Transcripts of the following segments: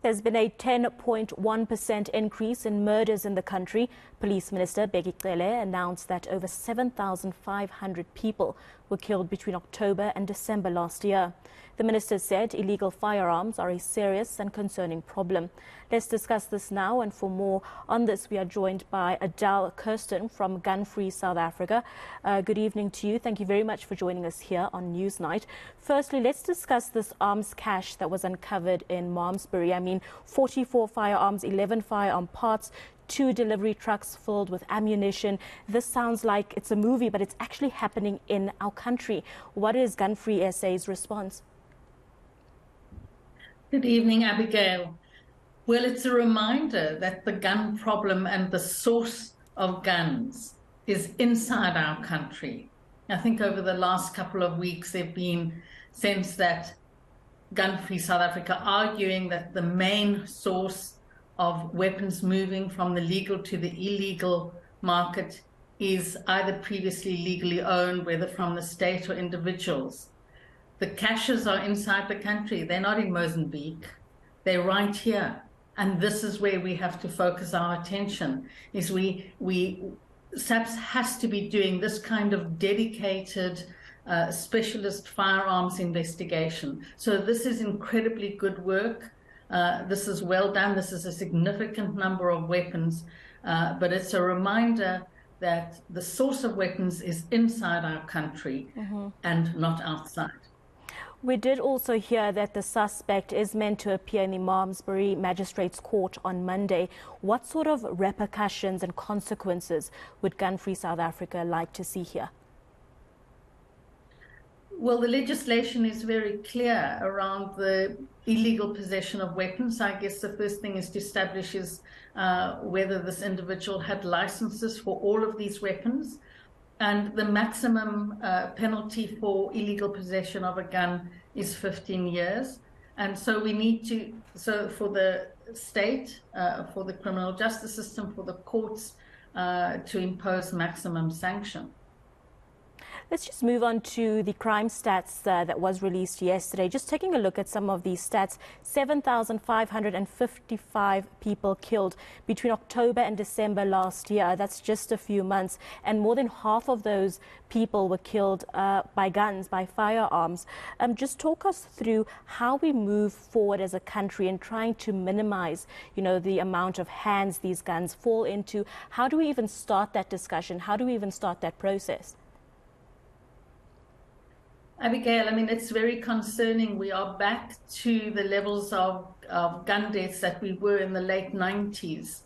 There's been a 10.1% increase in murders in the country. Police Minister Bheki Cele announced that over 7,500 people were killed between October and December last year. The minister said illegal firearms are a serious and concerning problem. Let's discuss this now, and for more on this, we are joined by Adele Kirsten from Gun Free South Africa. Good evening to you. Thank you very much for joining us here on Newsnight. Firstly, let's discuss this arms cache that was uncovered in Malmesbury. 44 firearms, 11 firearm parts, 2 delivery trucks filled with ammunition. This sounds like it's a movie, but it's actually happening in our country. What is Gun Free SA's response? Good evening, Abigail. Well, it's a reminder that the gun problem and the source of guns is inside our country. I think over the last couple of weeks, there have been sense that Gun Free South Africa arguing that the main source of weapons moving from the legal to the illegal market is either previously legally owned, whether from the state or individuals. The caches are inside the country. They're not in Mozambique. They're right here. And this is where we have to focus our attention, is SAPS has to be doing this kind of dedicated specialist firearms investigation. So this is incredibly good work. This is well done. This is a significant number of weapons, but it's a reminder that the source of weapons is inside our country and not outside. We did also hear that the suspect is meant to appear in the Malmesbury Magistrates Court on Monday. What sort of repercussions and consequences would Gun Free South Africa like to see here? Well, the legislation is very clear around the illegal possession of weapons. I guess the first thing is to establish is whether this individual had licenses for all of these weapons. And the maximum penalty for illegal possession of a gun is 15 years. And so we need to, for the state, for the criminal justice system, for the courts to impose maximum sanction. Let's just move on to the crime stats that was released yesterday. Just taking a look at some of these stats, 7,555 people killed between October and December last year. That's just a few months. And more than half of those people were killed by guns, by firearms. Just talk us through how we move forward as a country in trying to minimize, the amount of hands these guns fall into. How do we even start that discussion? How do we even start that process? Abigail, it's very concerning. We are back to the levels of gun deaths that we were in the late 90s,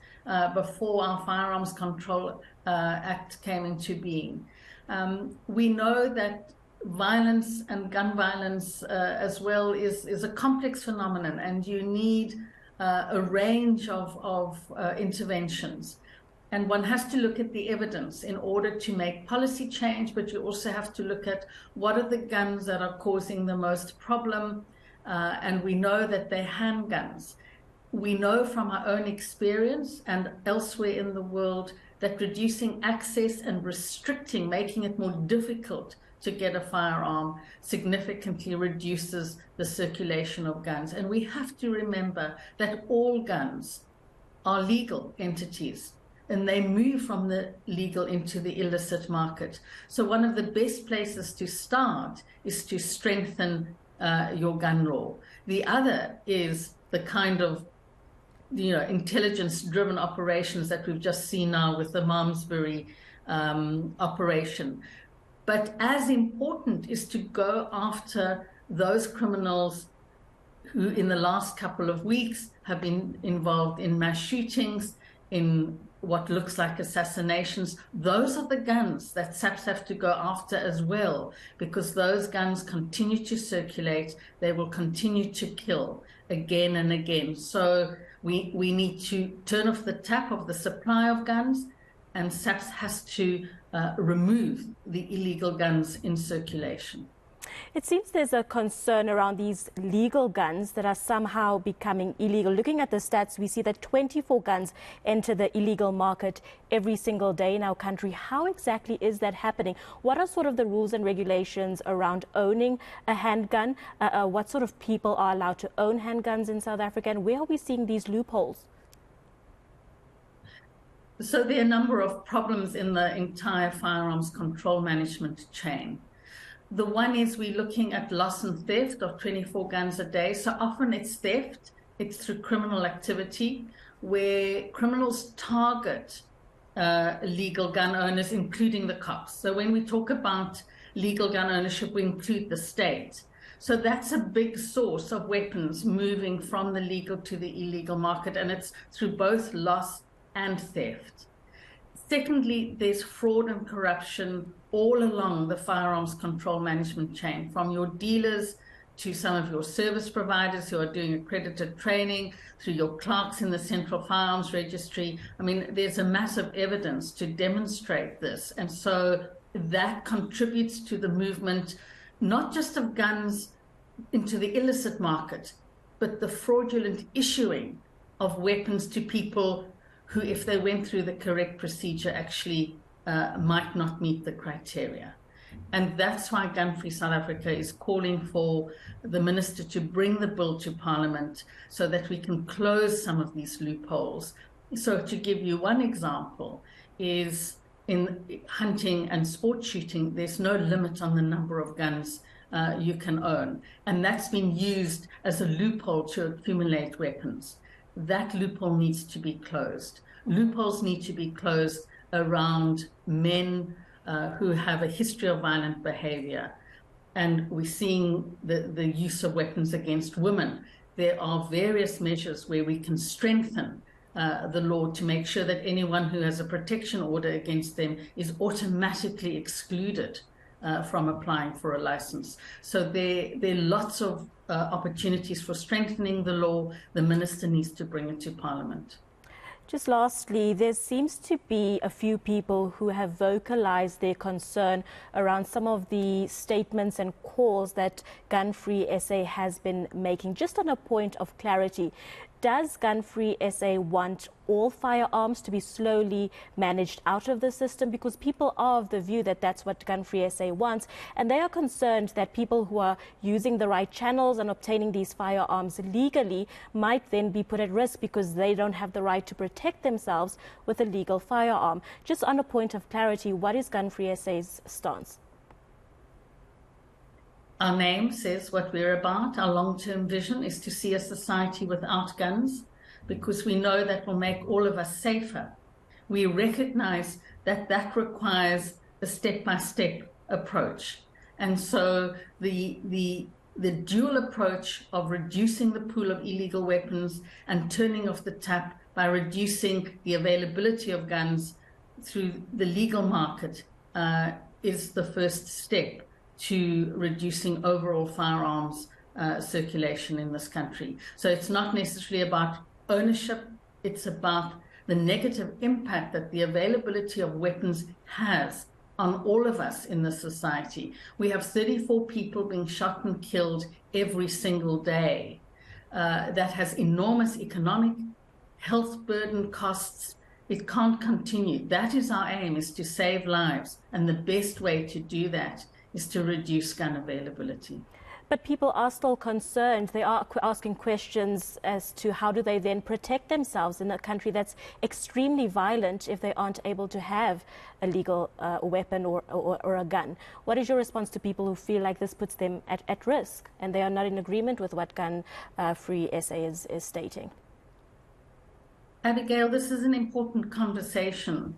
before our Firearms Control Act came into being. We know that violence and gun violence as well is a complex phenomenon, and you need a range of interventions. And one has to look at the evidence in order to make policy change, but you also have to look at what are the guns that are causing the most problem, and we know that they're handguns. We know from our own experience and elsewhere in the world that reducing access and restricting, making it more difficult to get a firearm, significantly reduces the circulation of guns. And we have to remember that all guns are legal entities, and they move from the legal into the illicit market. So one of the best places to start is to strengthen your gun law. The other is the kind of intelligence-driven operations that we've just seen now with the Malmesbury operation. But as important is to go after those criminals who in the last couple of weeks have been involved in mass shootings, in what looks like assassinations. Those are the guns that SAPS have to go after as well, because those guns continue to circulate. They will continue to kill again and again. So we need to turn off the tap of the supply of guns, and SAPS has to remove the illegal guns in circulation. It seems there's a concern around these legal guns that are somehow becoming illegal. Looking at the stats, we see that 24 guns enter the illegal market every single day in our country. How exactly is that happening? What are sort of the rules and regulations around owning a handgun? What sort of people are allowed to own handguns in South Africa? And where are we seeing these loopholes? So there are a number of problems in the entire firearms control management chain. The one is we're looking at loss and theft of 24 guns a day. So often it's theft, it's through criminal activity, where criminals target legal gun owners, including the cops. So when we talk about legal gun ownership, we include the state. So that's a big source of weapons moving from the legal to the illegal market, and it's through both loss and theft. Secondly, there's fraud and corruption all along the firearms control management chain, from your dealers to some of your service providers who are doing accredited training, through your clerks in the Central Firearms Registry. I mean, there's a massive evidence to demonstrate this. And so that contributes to the movement, not just of guns into the illicit market, but the fraudulent issuing of weapons to people who, if they went through the correct procedure, actually might not meet the criteria. And that's why Gun Free South Africa is calling for the minister to bring the bill to Parliament so that we can close some of these loopholes. So to give you one example, is in hunting and sport shooting, there's no limit on the number of guns you can own. And that's been used as a loophole to accumulate weapons. That loophole needs to be closed. Loopholes need to be closed around men who have a history of violent behavior. And we're seeing the use of weapons against women. There are various measures where we can strengthen the law to make sure that anyone who has a protection order against them is automatically excluded from applying for a license. So there are lots of opportunities for strengthening the law. The minister needs to bring it to Parliament. Just lastly, there seems to be a few people who have vocalized their concern around some of the statements and calls that Gun Free SA has been making. Just on a point of clarity, does Gun Free SA want all firearms to be slowly managed out of the system? Because people are of the view that that's what Gun Free SA wants, and they are concerned that people who are using the right channels and obtaining these firearms legally might then be put at risk because they don't have the right to protect themselves with a legal firearm. Just on a point of clarity, what is Gun Free SA's stance? Our name says what we're about. Our long-term vision is to see a society without guns, because we know that will make all of us safer. We recognize that that requires a step-by-step approach. And so the dual approach of reducing the pool of illegal weapons and turning off the tap by reducing the availability of guns through the legal market is the first step to reducing overall firearms circulation in this country. So it's not necessarily about ownership, it's about the negative impact that the availability of weapons has on all of us in this society. We have 34 people being shot and killed every single day. That has enormous economic, health burden costs. It can't continue. That is our aim, is to save lives. And the best way to do that is to reduce gun availability. But people are still concerned. They are asking questions as to how do they then protect themselves in a country that's extremely violent if they aren't able to have a legal weapon or a gun. What is your response to people who feel like this puts them at risk and they are not in agreement with what Gun Free SA is stating? Abigail, this is an important conversation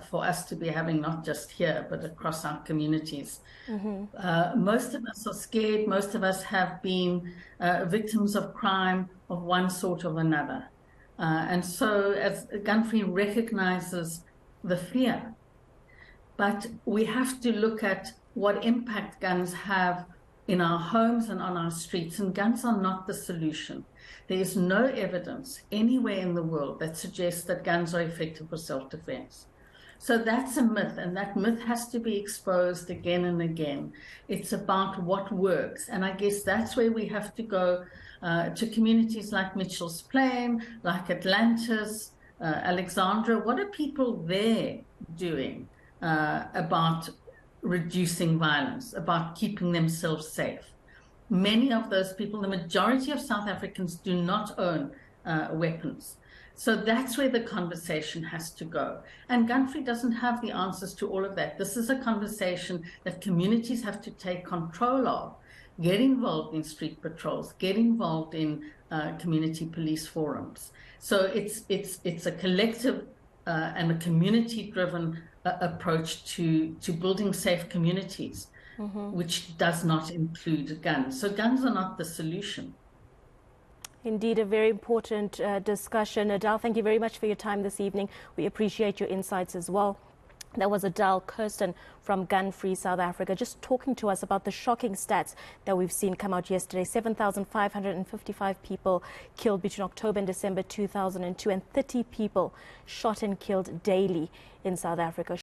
for us to be having, not just here, but across our communities. Mm-hmm. Most of us are scared. Most of us have been victims of crime of one sort or another. And so as Gun Free recognizes the fear, but we have to look at what impact guns have in our homes and on our streets, and guns are not the solution. There is no evidence anywhere in the world that suggests that guns are effective for self-defense. So that's a myth, and that myth has to be exposed again and again. It's about what works, and I guess that's where we have to go to communities like Mitchell's Plain, like Atlantis, Alexandra. What are people there doing about reducing violence, about keeping themselves safe? Many of those people, the majority of South Africans, do not own weapons. So that's where the conversation has to go. And gun-free doesn't have the answers to all of that. This is a conversation that communities have to take control of, get involved in street patrols, get involved in community police forums. So it's a collective and a community-driven approach to building safe communities, which does not include guns. So guns are not the solution. Indeed, a very important discussion. Adele, thank you very much for your time this evening. We appreciate your insights as well. That was Adele Kirsten from Gun Free South Africa, just talking to us about the shocking stats that we've seen come out yesterday. 7,555 people killed between October and December 2002, and 30 people shot and killed daily in South Africa.